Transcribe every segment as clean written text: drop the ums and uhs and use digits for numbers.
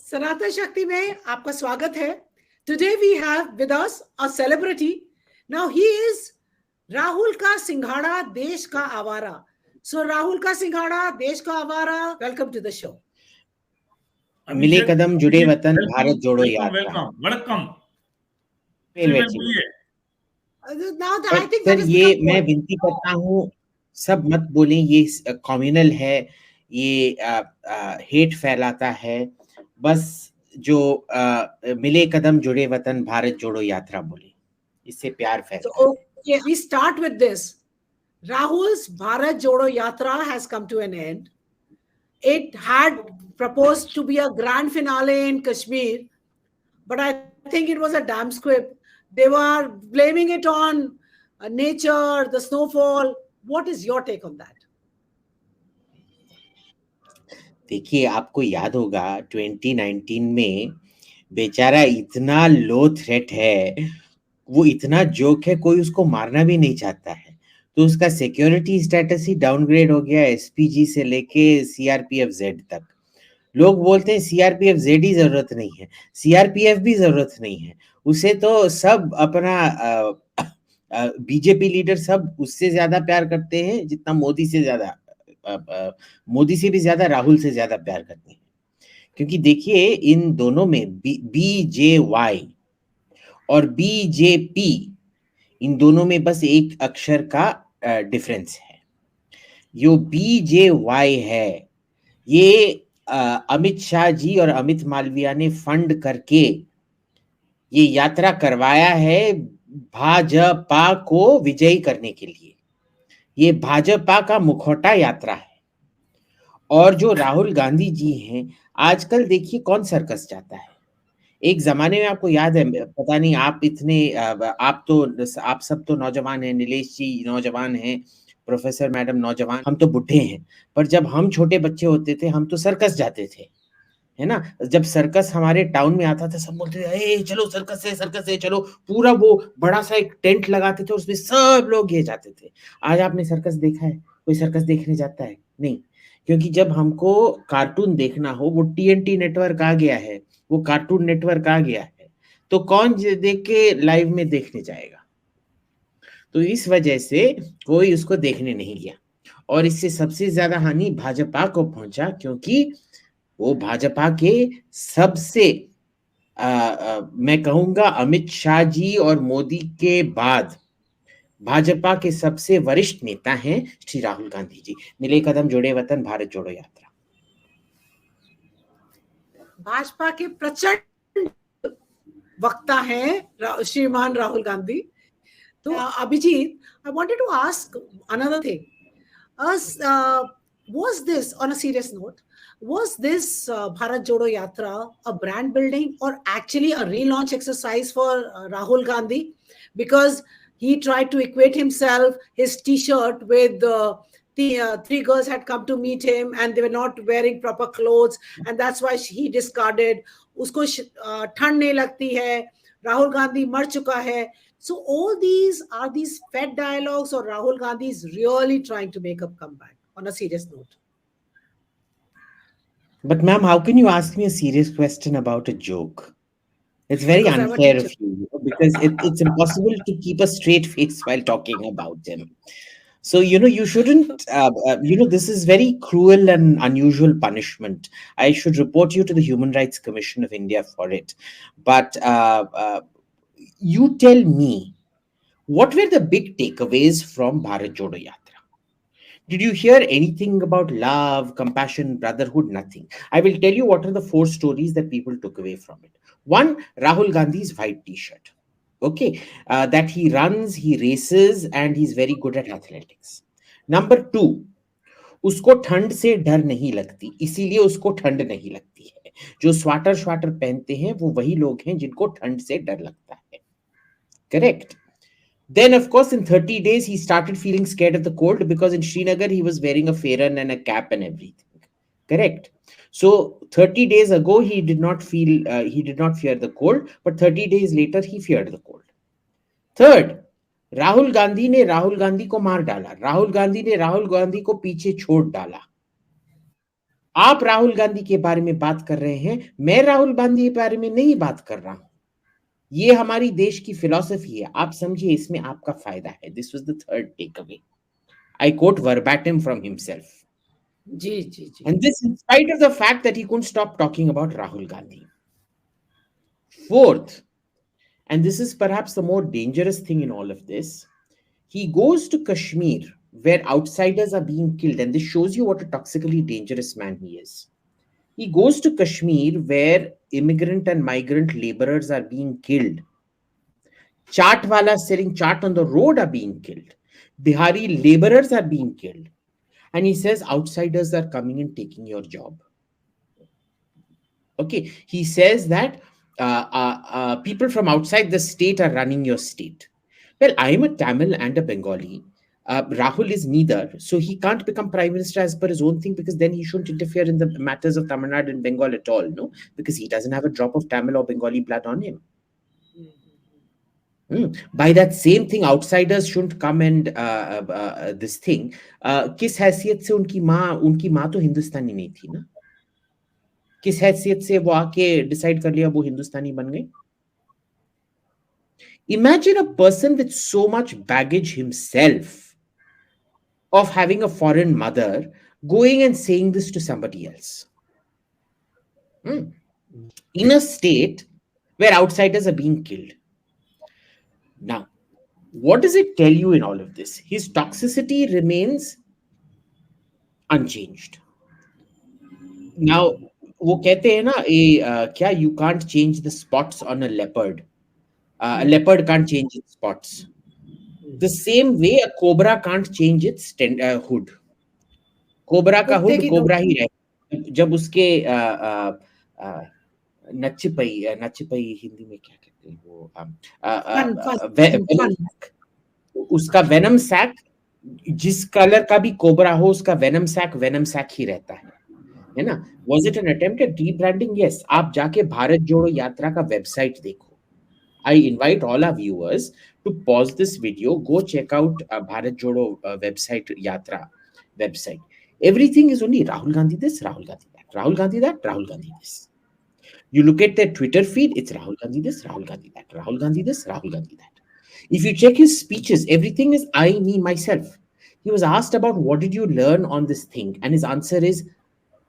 सनातन शक्ति में आपका स्वागत है। Today we have with us a celebrity. Now he is Rahul का सिंघाड़ा, देश का आवारा। सो राहुल का सिंघाड़ा, देश का आवारा, वेलकम टू द शो। मिले कदम जुड़े वतन वेलकम भारत जोड़ो वेलकम यात्रा। वेलकम वणक्कम। वेलवेट जी। बोलिए। नाउ पर I think that sir is ये बिकम मैं विनती करता हूँ, सब मत बोलें, ये कम्युनल है, ये हेट फैलाता है। बस जो मिले कदम जुड़े वतन भारत जोड़ो यात्रा बोले, इससे प्यार फैलता है। Okay, we start with this. Rahul's Bharat Jodo Yatra has come to an end. It had proposed to be a grand finale in Kashmir, but I think it was a damn squib. They were blaming it on nature, the snowfall. What is your take on that? देखिए, आपको याद होगा 2019 में बेचारा इतना लो threat है, वो इतना जोक है, कोई उसको मारना भी नहीं चाहता है, तो उसका सिक्योरिटी स्टेटस ही डाउनग्रेड हो गया एसपीजी से लेके सीआरपीएफ जेड तक। लोग बोलते हैं सीआरपीएफ जेड ही जरूरत नहीं है, सीआरपीएफ भी जरूरत नहीं है, उसे तो सब अपना बीजेपी लीडर सब उससे ज्यादा प्यार करते हैं जितना मोदी से ज्यादा, मोदी से भी ज्यादा राहुल से ज्यादा प्यार करते हैं। क्योंकि देखिए, इन दोनों में बीजेवाई और बीजेपी, इन दोनों में बस एक अक्षर का डिफरेंस है। जो बीजेवाई है, ये अमित शाह जी और अमित मालविया ने फंड करके ये यात्रा करवाया है भाजपा को विजयी करने के लिए। ये भाजपा का मुखौटा यात्रा है। और जो राहुल गांधी जी हैं, आजकल देखिए कौन सर्कस जाता है। एक जमाने में आपको याद है, पता नहीं आप इतने, आप सब तो नौजवान हैं, नीलेश जी नौजवान हैं, प्रोफेसर मैडम नौजवान, हम तो बुढ़े हैं, पर जब हम छोटे बच्चे होते थे हम तो सर्कस जाते थे, है ना। जब सर्कस हमारे टाउन में आता था, सब बोलते थे ए चलो सर्कस है चलो, पूरा वो बड़ा सा एक टेंट लगाते थे, उसमें सब लोग ये जाते थे। आज आपने सर्कस देखा है? कोई सर्कस देखने जाता है? नहीं, क्योंकि जब हमको कार्टून देखना हो, वो टीएनटी नेटवर्क आ गया है, वो कार्टून नेटवर्क आ गया है, तो कौन देख के लाइव में देखने जाएगा। तो इस वजह से कोई उसको देखने नहीं गया, और इससे सबसे ज्यादा हानि भाजपा को पहुंचा, क्योंकि वो भाजपा के सबसे मैं कहूंगा अमित शाह जी और मोदी के बाद भाजपा के सबसे वरिष्ठ नेता हैं श्री राहुल गांधी जी। मिले कदम जुड़े वतन भारत जोड़ो यात्रा। भाजपा के प्रचंड वक्ता हैं श्रीमान राहुल गांधी। तो Abhijit, I wanted to ask another thing. Was this, on a serious note, was this Bharat Jodo Yatra a brand building or actually a relaunch exercise for Rahul Gandhi? Because he tried to equate himself, his t-shirt with the three girls had come to meet him and they were not wearing proper clothes, and that's why he discarded. Usko ठंड नहीं लगती है, राहुल गांधी मर चुका है. So all these are these fed dialogues, or Rahul Gandhi is really trying to make a comeback, on a serious note? But ma'am, how can you ask me a serious question about a joke? It's very Because I'm a unfair teacher. of you, because it's impossible to keep a straight face while talking about him. So, you shouldn't, this is very cruel and unusual punishment. I should report you to the Human Rights Commission of India for it. But you tell me, what were the big takeaways from Bharat Jodo Yatra? Did you hear anything about love, compassion, brotherhood? Nothing. I will tell you what are the 4 stories that people took away from it. 1, Rahul Gandhi's white t-shirt. Okay, that he runs, he races, and he's very good at athletics. Number 2, उसको ठंड से डर नहीं लगती, इसीलिए उसको ठंड नहीं लगती है। जो स्वाटर पहनते हैं वो वही लोग हैं जिनको ठंड से डर लगता है। Correct. Then, of course, in 30 days, he started feeling scared of the cold, because in Srinagar, he was wearing a fairan and a cap and everything. Correct. So 30 days ago, he did not fear the cold, but 30 days later, he feared the cold. Third, Rahul Gandhi ने राहुल गांधी को मार डाला, राहुल गांधी ने राहुल गांधी को पीछे छोड़ डाला। आप राहुल गांधी के बारे में बात कर रहे हैं, मैं राहुल गांधी के बारे में नहीं बात कर रहा हूं। ये हमारी देश की फिलॉसफी है, आप समझिए, इसमें आपका फायदा है। This was the third takeaway. I quote verbatim from himself. जी जी जी। And this in spite of the fact that he couldn't stop talking about Rahul Gandhi. Fourth, and this is perhaps the more dangerous thing in all of this, he goes to Kashmir where outsiders are being killed, and this shows you what a toxically dangerous man he is. He goes to Kashmir where immigrant and migrant laborers are being killed. Chaatwala selling chaat on the road are being killed. Bihari laborers are being killed. And he says outsiders are coming and taking your job. Okay, he says that people from outside the state are running your state. Well, I am a Tamil and a Bengali. Rahul is neither, so he can't become prime minister as per his own thing, because then he shouldn't interfere in the matters of Tamil Nadu and Bengal at all, no, because he doesn't have a drop of Tamil or Bengali blood on him. By that same thing, outsiders shouldn't come and this thing. किस हैसियत से उनकी माँ तो हिंदुस्तानी नहीं थी ना? किस हैसियत से वो आके डिसाइड कर लिया वो हिंदुस्तानी बन गए? Imagine a person with so much baggage himself of having a foreign mother going and saying this to somebody else. In a state where outsiders are being killed. Now, what does it tell you in all of this? His toxicity remains unchanged. Now, वो कहते हैं ना क्या, you can't change the spots on a leopard. A leopard can't change its spots. The same way a cobra can't change its hood. Cobra का hood cobra ही रहे, जब उसके नच्चिपई हिंदी में क्या कहते हैं वो, उसका वेनम सैक, जिस कलर का भी कोबरा हो उसका वेनम सैक ही रहता है ना? Was it an attempt at rebranding? Yes. आप जाके भारत जोड़ो यात्रा का वेबसाइट देखो. I invite all our viewers to pause this video, go check out Bharat Jodo website, Yatra website. Everything is only Rahul Gandhi this, Rahul Gandhi that, Rahul Gandhi that, Rahul Gandhi this. You look at their Twitter feed, it's Rahul Gandhi this, Rahul Gandhi that, Rahul Gandhi this, Rahul Gandhi that. If you check his speeches, everything is I, me, myself. He was asked about what did you learn on this thing, and his answer is,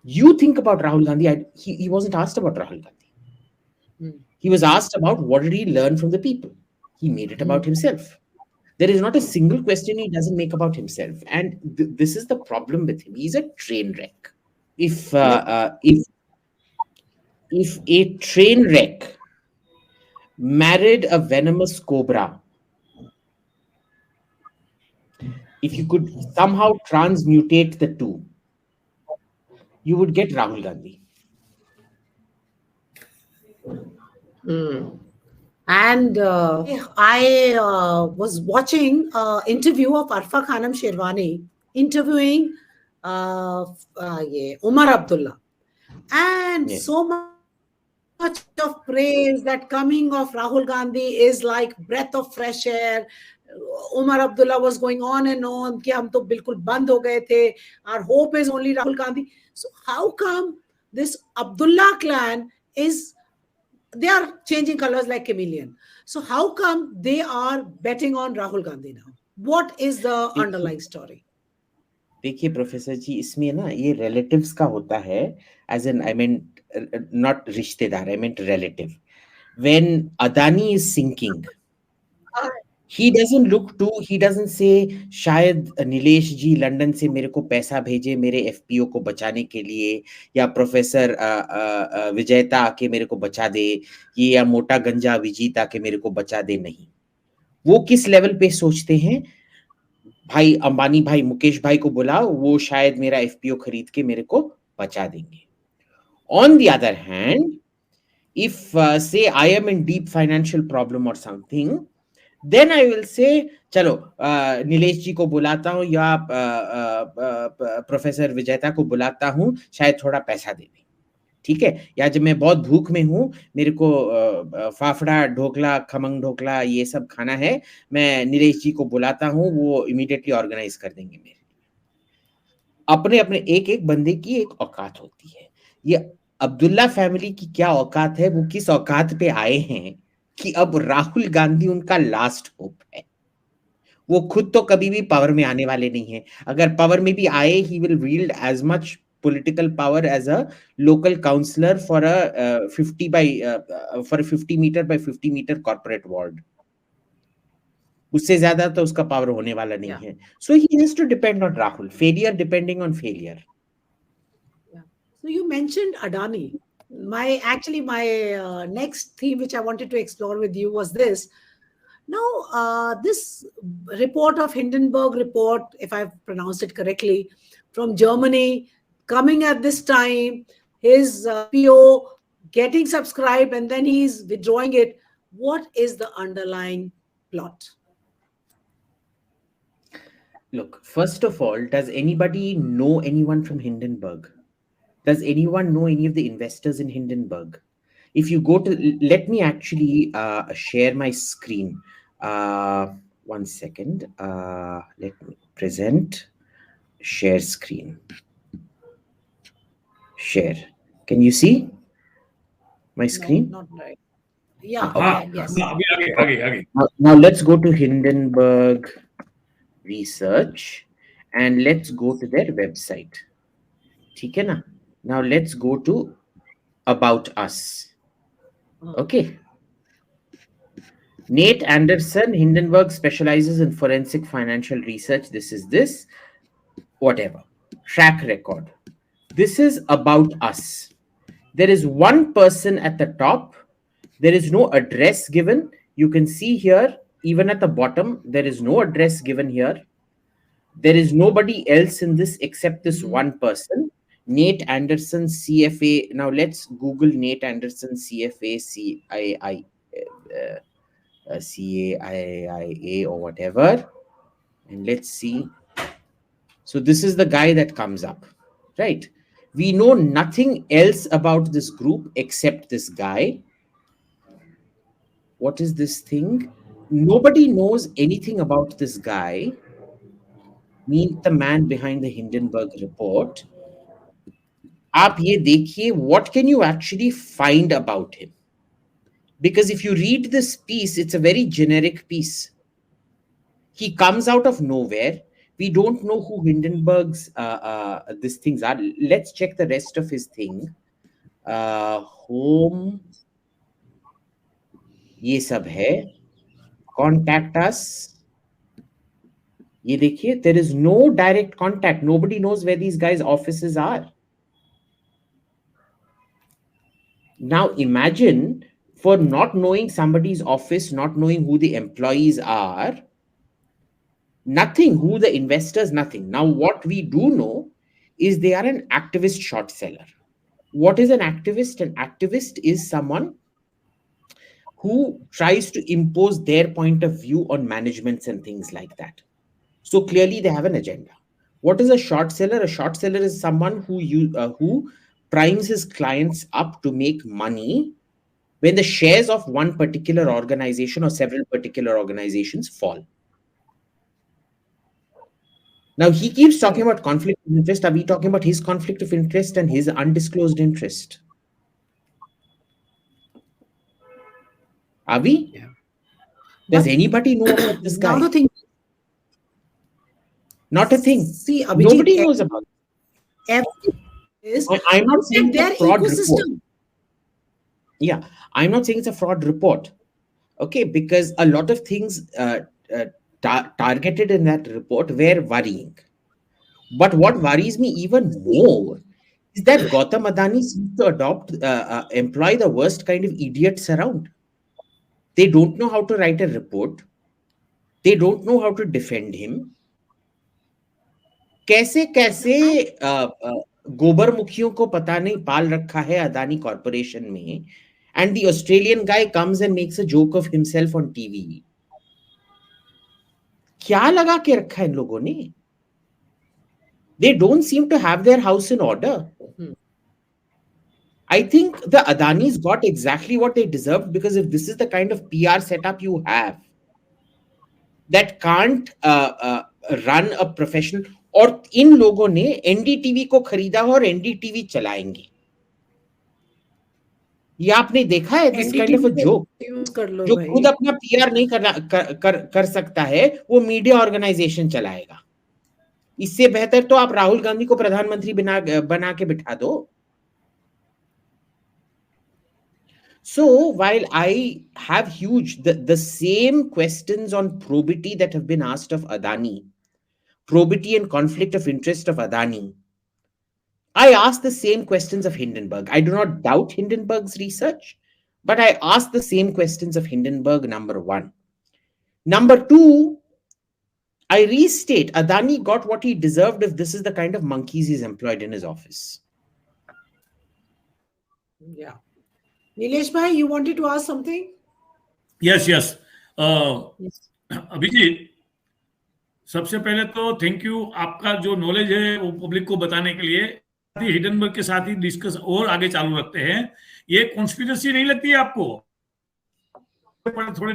you think about Rahul Gandhi. He wasn't asked about Rahul Gandhi. He was asked about what did he learn from the people. He made it about himself. There is not a single question he doesn't make about himself, and this is the problem with him. He's a train wreck. If a train wreck married a venomous cobra, if you could somehow transmutate the two, you would get Rahul Gandhi. And I was watching interview of Arfa Khanam Sherwani interviewing Umar Abdullah, and so much of praise that coming of Rahul Gandhi is like breath of fresh air. Umar Abdullah was going on and on कि हम तो बिल्कुल बंद हो गए थे. Our hope is only Rahul Gandhi. So how come this Abdullah clan is, they are changing colors like chameleon? So how come they are betting on Rahul Gandhi now? What is the underlying story? देखिए professor जी, इसमें ना ये relatives का होता है, as in I mean not रिश्तेदार, I meant relative. When Adani is sinking, he doesn't say शायद नीलेश जी London से मेरे को पैसा भेजे मेरे एफपीओ को बचाने के लिए, या प्रोफेसर विजयता आके मेरे को बचा दे, ये या मोटा गंजा अभिजीत आके मेरे को बचा दे. नहीं, वो किस लेवल पे सोचते हैं, भाई अंबानी भाई मुकेश भाई को बुलाओ, वो शायद मेरा एफपीओ खरीद के मेरे को बचा देंगे. On the other hand, if say I am in deep financial problem or something, then I will say चलो नीलेश जी को बुलाता हूँ या प्रोफेसर विजयता को बुलाता हूँ, शायद थोड़ा पैसा दे दें, ठीक है? या जब मैं बहुत भूख में हूँ, मेरे को फाफड़ा ढोकला खमंग ढोकला ये सब खाना है, मैं नीलेश जी को बुलाता हूँ, वो इमीडिएटली ऑर्गेनाइज कर देंगे मेरे. अपने अपने एक एक बंदे की एक औकात होती है। ये अब्दुल्ला फैमिली की क्या औकात है, वो किस औकात पे आए हैं कि अब राहुल गांधी उनका लास्ट होप है। वो खुद तो कभी भी पावर में आने वाले नहीं है। अगर पावर में भी आए, he will wield as much political power as a local councillor for a 50 by 50 meter corporate ward. उससे ज्यादा तो उसका पावर होने वाला नहीं Yeah. है। So he has to depend on Rahul. Failure depending on failure. Yeah. So you mentioned Adani. My next theme, which I wanted to explore with you, was this. Now, this report of Hindenburg report, if I've pronounced it correctly, from Germany, coming at this time, his PO getting subscribed, and then he's withdrawing it. What is the underlying plot? Look, first of all, does anybody know anyone from Hindenburg? Does anyone know any of the investors in Hindenburg? If you go to, let me actually share my screen. One second. Let me present, share screen. Share. Can you see my No, screen? not right. Yeah, I Okay. can. Yes. हाँ, अभी आगे आगे आगे Now let's go to Hindenburg Research and let's go to their website. ठीक है ना? Now let's go to About Us. Okay. Nate Anderson, Hindenburg specializes in forensic financial research. This is this. Whatever. Track record. This is About Us. There is one person at the top. There is no address given. You can see here, even at the bottom, there is no address given here. There is nobody else in this except this one person, Nate Anderson, CFA. Now let's Google Nate Anderson, CFA, CAIA or whatever, and let's see. So this is the guy that comes up, right? We know nothing else about this group except this guy. What is this thing? Nobody knows anything about this guy. Meet the man behind the Hindenburg report. आप ये देखिए, what can you actually find about him? Because if you read this piece, it's a very generic piece. He comes out of nowhere. We don't know who Hindenburg's these things are. Let's check the rest of his thing. Home, ये सब है. Contact us. ये देखिए, there is no direct contact. Nobody knows where these guys' offices are. Now imagine, for not knowing somebody's office, not knowing who the employees are, nothing, who the investors, nothing. Now what we do know is they are an activist short seller. What is an activist? An activist is someone who tries to impose their point of view on managements and things like that. So clearly they have an agenda. What is a short seller? A short seller is someone who primes his clients up to make money when the shares of one particular organization or several particular organizations fall. Now he keeps talking about conflict of interest. Are we talking about his conflict of interest and his undisclosed interest? Are we? Yeah. Does But anybody know about this now guy? the thing, Not a thing. see, Abhijit, Nobody knows about it. everything is I'm not look saying at it's a their fraud report. ecosystem. Yeah, I'm not saying it's a fraud report. Okay, because a lot of things targeted in that report were worrying. But what worries me even more is that Gautam Adani seems to employ the worst kind of idiots around. They don't know how to write a report. They don't know how to defend him. कैसे कैसे गोबर मुखियों को पता नहीं पाल रखा है Adani corporation में, and the Australian guy comes and makes a joke of himself on TV. क्या लगा के रखा है इन लोगों ने? They don't seem to have their house in order. I think the Adanis got exactly what they deserved, because if this is the kind of PR setup you have that can't run a professional, और इन लोगों ने NDTV को खरीदा और NDTV चलाएंगे। ये आपने देखा है? This kind of a NDTV joke. Use कर लो जो भाई। खुद अपना पीआर नहीं कर सकता है, वो मीडिया ऑर्गेनाइजेशन चलाएगा। इससे बेहतर तो आप राहुल गांधी को प्रधानमंत्री बना के बिठा दो। So while I have the same questions on probity that have been asked of Adani, probity and conflict of interest of Adani, I ask the same questions of Hindenburg. I do not doubt Hindenburg's research, but I ask the same questions of Hindenburg, number one. Number two, I restate Adani got what he deserved if this is the kind of monkeys he's employed in his office. Yeah. Nilesh bhai, you wanted to ask something? Yes yes Yes. Abhijit, सबसे पहले तो thank you, आपका जो knowledge है वो public को बताने के लिए। हिडनबर्ग के साथ ही डिस्कस और आगे चालू रखते हैं। ये कॉन्स्पिरेसी नहीं लगती है आपको? थोड़े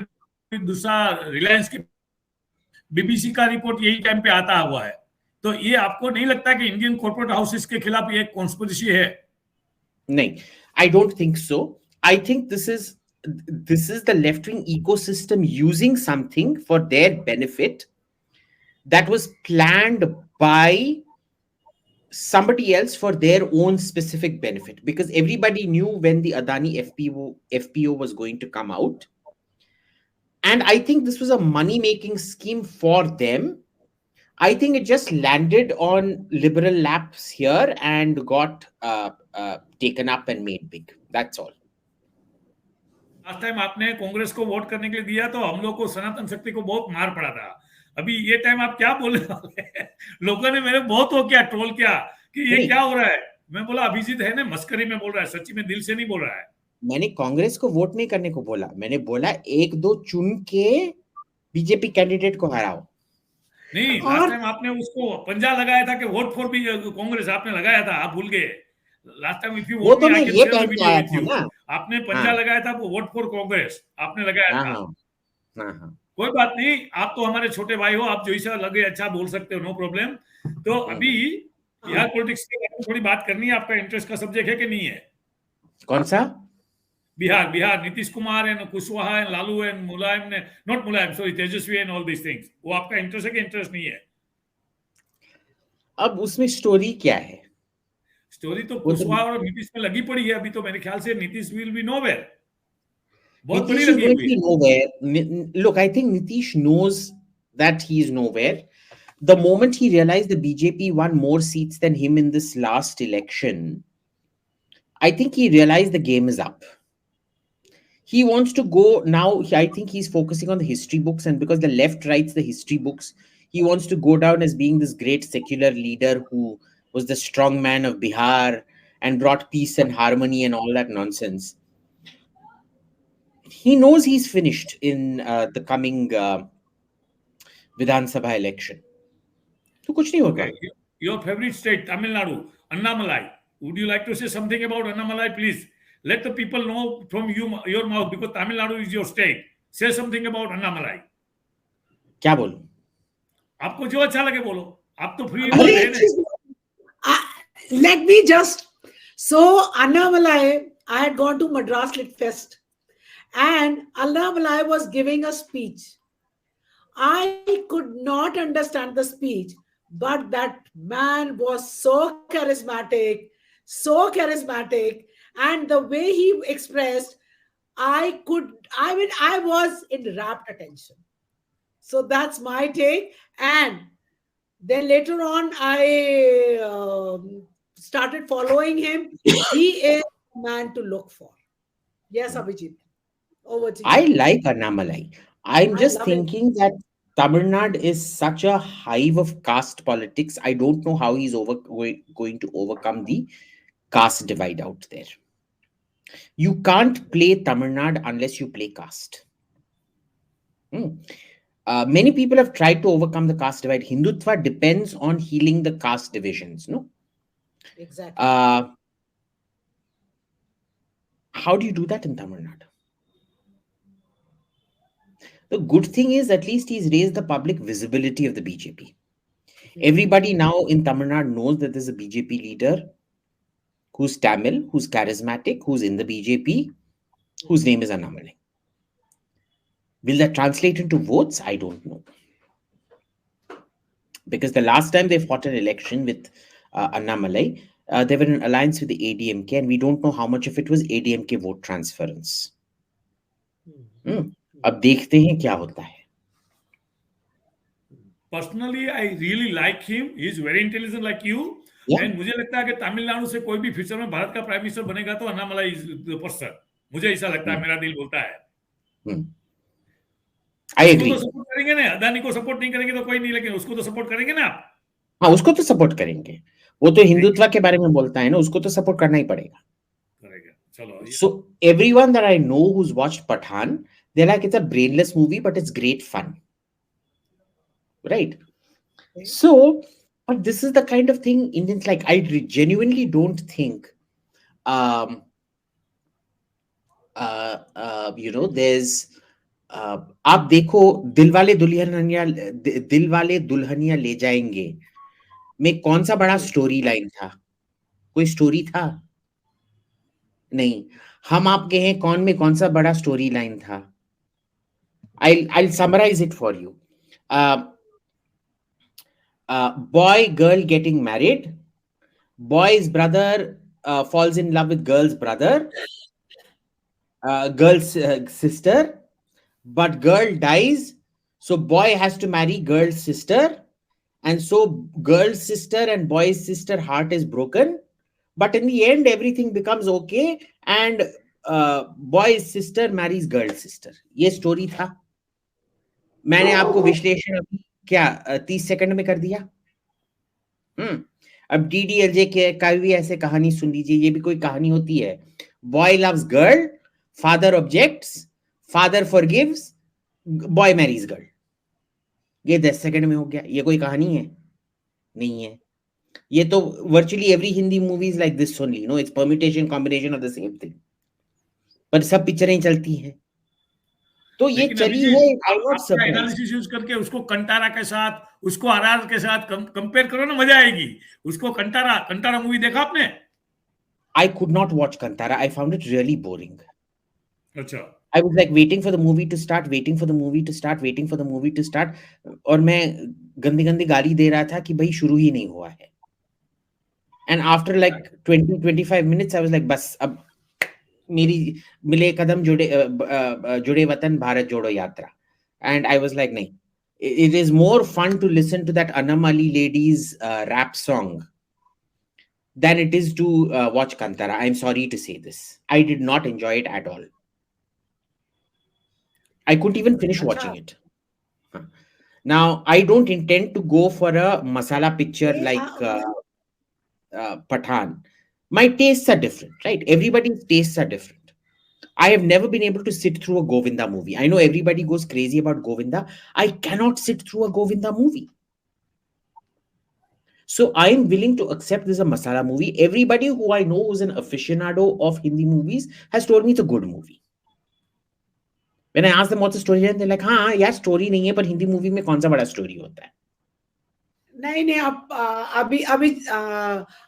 दूसरा रिलायंस के बीबीसी का रिपोर्ट यही टाइम पे आता हुआ है, तो ये आपको नहीं लगता कि इंडियन कॉर्पोरेट हाउसेस के खिलाफ ये कॉन्स्पिरेसी है? नहीं, I don't think so. I think this is the left-wing ecosystem using something for their benefit that was planned by somebody else for their own specific benefit, because everybody knew when the Adani FPO was going to come out, and I think this was a money-making scheme for them. I think it just landed on liberal laps here and got taken up and made big. That's all. Last time आपने कांग्रेस को vote करने के लिए दिया तो हम लोग को सनातन शक्ति को बहुत मार पड़ा था। अभी ये टाइम आप क्या बोलने वाले हैं? लोगों ने मेरे बहुत वो किया, ट्रोल किया कि ये क्या हो रहा है। मैं बोला अभिजीत है ना, मस्करी में बोल रहा है, सच्ची में दिल से नहीं बोल रहा है। मैंने कांग्रेस को वोट नहीं करने को बोला, मैंने बोला एक दो चुन के बीजेपी कैंडिडेट को हराओ। नहीं, लास्ट टाइम आपने उसको पंजा लगाया था कि वोट फॉर भी कांग्रेस आपने लगाया था, आप भूल गए। Last time if you won't me I can share the video with you. आपने पंजा लगाया था वो वोट फॉर कांग्रेस आपने लगाया था। कोई बात नहीं, आप तो हमारे छोटे भाई हो, आप जो ऐसा लगे अच्छा बोल सकते हो, नो प्रॉब्लम। तो अभी बिहार पॉलिटिक्स के बारे में थोड़ी बात करनी है। आपका इंटरेस्ट का सब्जेक्ट है कि नहीं है? कौन सा? Bihar Nitish Kumar and Kushwaha and Lalu and Mulayam ने, not Mulayam sorry, Tejashwi and all these things, वो आपका इंटरेस्ट है कि इंटरेस्ट नहीं है? अब उसमें स्टोरी क्या है? स्टोरी तो कुशवाहा और नीतीश में लगी पड़ी है। अभी तो मेरे ख्याल से नीतीश विल बी नोवेयर, बहुत बड़ी लगी हुई है। Look, I think Nitish knows that he is nowhere. The moment he realized the BJP won more seats than him in this last election, I think he realized the game is up. He wants to go now. I think he's focusing on the history books, and because the left writes the history books, he wants to go down as being this great secular leader who was the strong man of Bihar and brought peace and harmony and all that nonsense. He knows he's finished in the coming Vidhan Sabha election. So kuch nahi hoga. Okay. Your favorite state, Tamil Nadu, Annamalai. Would you like to say something about Annamalai, please? Let the people know from your mouth, because Tamil Nadu is your state. Say something about Annamalai. क्या बोलूं? आपको जो अच्छा लगे बोलो, आप तो free. Let me just. So Annamalai, I had gone to Madras Lit Fest, and Annamalai was giving a speech. I could not understand the speech, but that man was so charismatic, and the way he expressed, I was in rapt attention. So that's my take. And then later on, I started following him. He is a man to look for. Yes, Abhijit. Over to you. I like Annamalai. I'm just thinking that Tamil Nadu is such a hive of caste politics. I don't know how he's going to overcome the caste divide out there. You can't play Tamil Nadu unless you play caste. Many people have tried to overcome the caste divide. Hindutva depends on healing the caste divisions, no? Exactly. How do you do that in Tamil Nadu? The good thing is at least he's raised the public visibility of the BJP. Everybody now in Tamil Nadu knows that there's a BJP leader who's Tamil, who's charismatic, who's in the BJP, whose name is Annamalai. Will that translate into votes? I don't know. Because the last time they fought an election with Annamalai, they were in alliance with the ADMK, and we don't know how much of it was ADMK vote transference. अब देखते हैं क्या होता है. Personally, I really like him. He is very intelligent like you. Yeah. And मुझे लगता है कि तमिलनाडु से कोई भी फ्यूचर में भारत का प्राइम मिनिस्टर बनेगा तो अन्नामलाई इज द पर्सन. मुझे ऐसा लगता है, मेरा दिल बोलता है. I agree. उसको तो सपोर्ट करेंगे ना, अदानी को सपोर्ट नहीं करेंगे तो कोई नहीं, लेकिन उसको तो सपोर्ट करेंगे ना आप. हाँ, उसको तो सपोर्ट करेंगे. वो तो हिंदुत्व के बारे में बोलता है ना, उसको तो सपोर्ट करना ही पड़ेगा. चलो. So everyone that I know who's watched Pathan, they're like, it's a brainless movie, but it's great fun. Right? So, but this is the kind of thing Indians like. I genuinely don't think, there's, आप देखो दिलवाले दुल्हनिया ले जाएंगे में कौन सा बड़ा story line था? कोई स्टोरी था? नहीं. हम आपके हैं कौन में कौन सा बड़ा स्टोरी लाइन था? I'll summarize it for you. Boy girl getting married, boy's brother falls in love with girl's brother, girl's sister, but girl dies, so boy has to marry girl's sister, and so girl's sister and boy's sister heart is broken, but in the end everything becomes okay, and boy's sister marries girl's sister. ये story था. मैंने आपको विश्लेषण अभी क्या 30 second में कर दिया. अब DDLJ के का भी ऐसे कहानी सुन लीजिए. ये भी कोई कहानी होती है. Boy loves girl, father objects, father forgives, boy marries girl. ये 10 सेकंड में हो गया. ये कोई कहानी है? नहीं है. ये तो virtually every Hindi movie is like this only. No, it's permutation combination of the same thing. पर सब पिक्चरें चलती हैं. तो ये चली है. एनालिसिस यूज करके उसको कंटारा के साथ, उसको आरआर के साथ कंपेयर करो ना, मजा आएगी. उसको कंटारा मूवी देखा आपने? I could not watch Kantara. I found it really boring. अच्छा. I was like waiting for the movie to start, waiting for the movie to start, waiting for the movie to start. और मैं गंदी गाली दे रहा था कि भाई शुरू ही नहीं हुआ है. And after like 20-25 minutes, I was like, बस अब मेरी मिले कदम जुड़े वतन भारत जोड़ो यात्रा. And I was like, नहीं. It is more fun to listen to that Anam Ali lady's rap song than it is to watch Kantara. I'm sorry to say this. I did not enjoy it at all. I couldn't even finish watching it. Now, I don't intend to go for a masala picture like Pathan. My tastes are different, right? Everybody's tastes are different. I have never been able to sit through a Govinda movie. I know everybody goes crazy about Govinda. I cannot sit through a Govinda movie. So I'm willing to accept this is a masala movie. Everybody who I know who's an aficionado of Hindi movies has told me it's a good movie. When I ask them what's the story, they're like, हाँ यार story नहीं है, पर Hindi movie में कौन सा बड़ा story होता है? नहीं आप अभी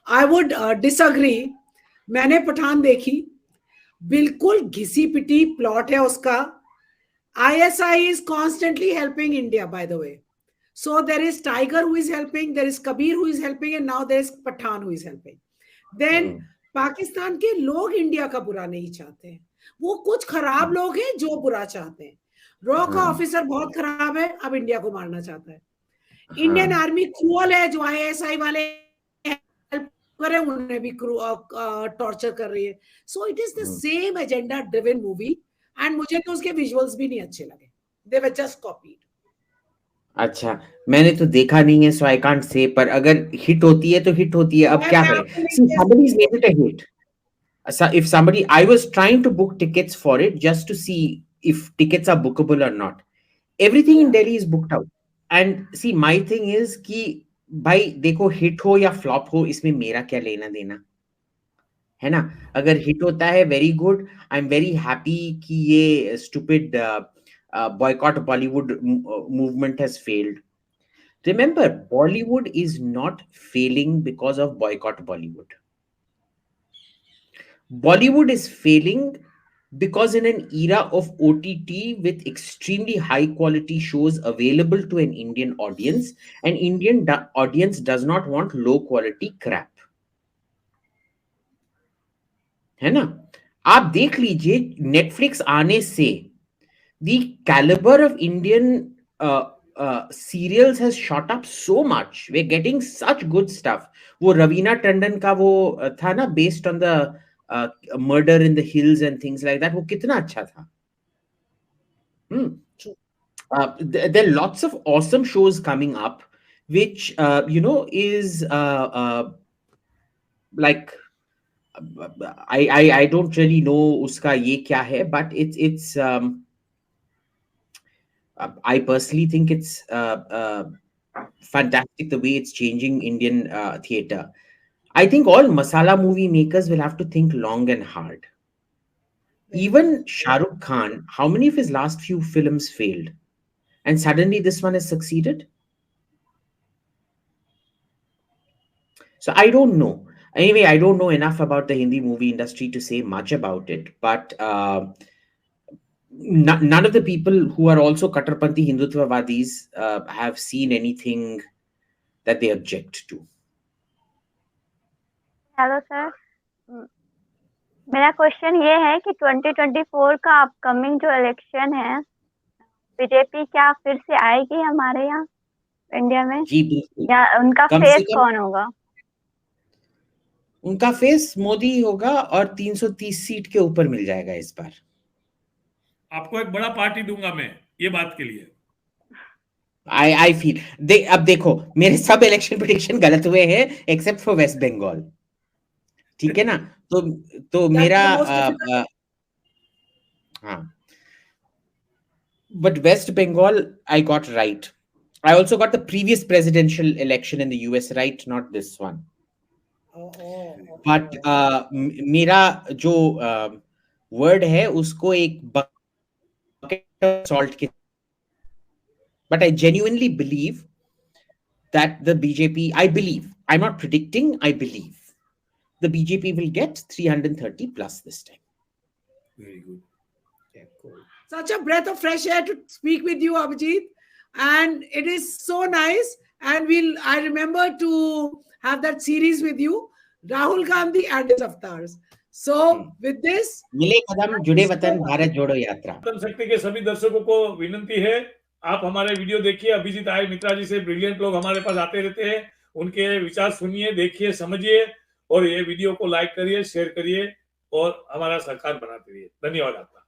I would disagree. मैंने पठान देखी, बिल्कुल घिसी पिटी प्लॉट है उसका. ISI is constantly helping India, by the way. So there is Tiger who is helping, there is Kabir who is helping, and now there is Pathan who is helping. Then Pakistan के लोग India का बुरा नहीं चाहते हैं. वो कुछ खराब लोग हैं जो बुरा चाहते हैं. रॉ का ऑफिसर बहुत खराब है, अब इंडिया को मारना चाहता है. इंडियन आर्मी क्रूअल है, जो ISI वाले हेल्प करे उन्हें भी टॉर्चर कर रही है. So it is the same agenda driven movie, and मुझे तो उसके विजुअल्स भी नहीं अच्छे लगे. दे वर जस्ट कॉपीड. अच्छा, मैंने तो देखा नहीं है, सो आई कांट से. पर अगर हिट होती है तो हिट होती है. अब क्या करें? somebody is made it a hit. If somebody, I was trying to book tickets for it just to see if tickets are bookable or not. Everything in Delhi is booked out. And see, my thing is कि भाई देखो hit हो या flop हो, इसमें मेरा क्या लेना देना है ना. अगर हिट होता है very good, I am very happy कि ये stupid boycott Bollywood movement has failed. Remember, Bollywood is not failing because of boycott Bollywood. Bollywood is failing because in an era of OTT with extremely high quality shows available to an Indian audience, an Indian audience does not want low quality crap. है ना? आप देख लीजिए Netflix आने से the caliber of Indian serials has shot up so much. We're getting such good stuff. वो रवीना टंडन का वो था ना, based on the murder in the hills and things like that, वो कितना अच्छा था. There are lots of awesome shows coming up, which is like I don't really know उसका ये क्या है, but it's I personally think it's fantastic the way it's changing Indian theater. I think all masala movie makers will have to think long and hard. Even Shah Rukh Khan, how many of his last few films failed? And suddenly this one has succeeded? So I don't know. Anyway, I don't know enough about the Hindi movie industry to say much about it, but none of the people who are also Kattarpanthi Hindutvavadis have seen anything that they object to. Hello sir, मेरा question ये है कि 2024 का upcoming जो election है, BJP क्या फिर से आएगी हमारे यहाँ इंडिया में? जी बिल्कुल. या उनका फेस कौन होगा? उनका फेस मोदी होगा और 330 सीट के ऊपर मिल जाएगा इस बार. आपको एक बड़ा पार्टी दूंगा मैं ये बात के लिए. I feel अब देखो मेरे सब इलेक्शन प्रेडिक्शन गलत हुए हैं एक्सेप्ट फॉर वेस्ट बंगाल. ठीक है ना? तो मेरा हाँ, but West Bengal I got right. I also got the previous presidential election in the US right, not this one. But मेरा जो word है उसको एक bucket of salt के. But I genuinely believe that the BJP, I believe, I'm not predicting, I believe the BJP will get 330 plus this time. Very good. Yeah, cool. Such a breath of fresh air to speak with you, Abhijit. And it is so nice. And I remember to have that series with you, Rahul Gandhi and his avatars. So with this, मिले कदम जुड़े वतन भारत जोड़ो यात्रा. शक्ति के सभी दर्शकों को विनंती है, आप हमारे वीडियो देखिए. अभिजीत आयर मित्रा जी से ब्रिलियंट लोग हमारे पास आते रहते हैं. उनके विचार सुनिए, देखिए, समझिए और ये वीडियो को लाइक करिए, शेयर करिए और हमारा सहकार बनाते रहिए. धन्यवाद आपका.